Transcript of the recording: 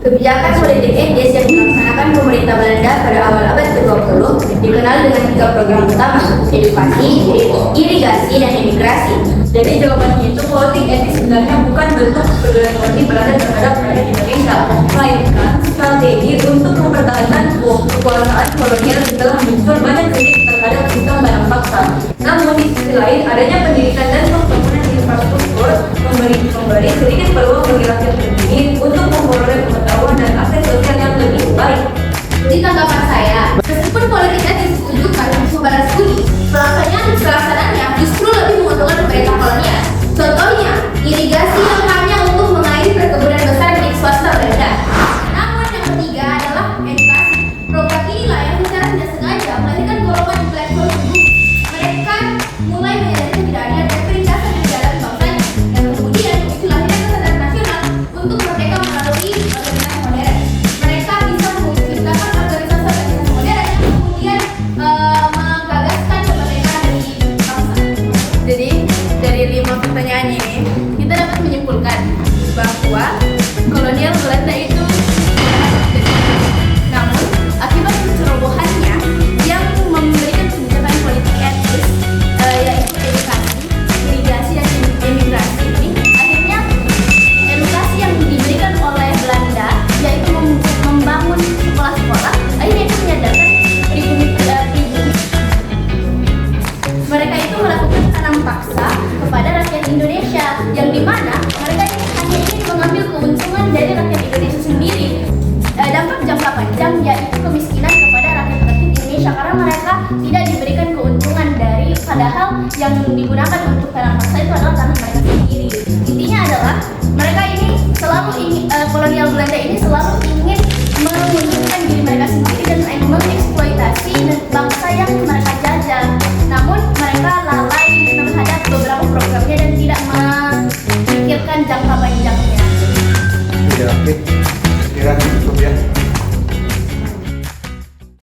Kebijakan politik Inggris yang dilaksanakan pemerintah Belanda pada awal abad ke-20 dikenal dengan 3 program utama: edukasi, irigasi, dan imigrasi. Jadi jawabannya itu politik etis sebenarnya bukan bentuk kepedulian Belanda terhadap rakyat Indonesia, melainkan strategi untuk mempertahankan kekuasaan kolonial setelah muncul banyak kritik terhadap sistem barang paksa. Namun di sisi lain, adanya pendidikan dan pembangunan infrastruktur memberi sedikit peluang bagi rakyat pribumi untuk memperoleh pengetahuan dan akses sosial yang lebih baik. Jadi tanggapan saya, meskipun politik etis ditujukan untuk membalas budi, pelaksanaannya justru lebih menguntungkan pemerintah kolonial. Contohnya, irigasi yang hanya untuk mengairi perkebunan besar milik swasta Belanda. Namun yang ketiga adalah edukasi. Program inilah yang secara tidak sengaja melahirkan golongan intelektual hidup. Mereka mulai menyadari ketidakadilan dan penindasan yang dialami bangsanya, dan kemudian memicu lahirnya kesadaran nasional untuk merdeka melalui organisasi modern. Mereka bisa menciptakan organisasi modern yang kemudian menggagaskan kemerdekaan dari bangsa. Jadi dari 5 pertanyaan ini kita dapat menyimpulkan bahwa kolonial Belanda itu namun akibat kecerobohannya yang memberikan kebijakan politik etis yaitu edukasi, irigasi, dan imigrasi ini, akhirnya edukasi yang diberikan oleh Belanda yaitu membangun sekolah-sekolah, akhirnya itu menyadarkan pribumi. Mereka itu melakukan tanam paksa kepada rakyat Indonesia, yang dimana mereka ini hanya ingin mengambil keuntungan dari rakyat Indonesia sendiri. Dampak jangka panjang yaitu kemiskinan kepada rakyat Indonesia karena mereka tidak diberikan keuntungan dari, padahal yang digunakan untuk tanam paksa itu adalah tanah mereka sendiri. Intinya adalah mereka ini selalu kolonial Belanda ini selalu ingin menguntungkan diri mereka sendiri dan mengeksploitasi bangsa yang mereka jajah. Namun mereka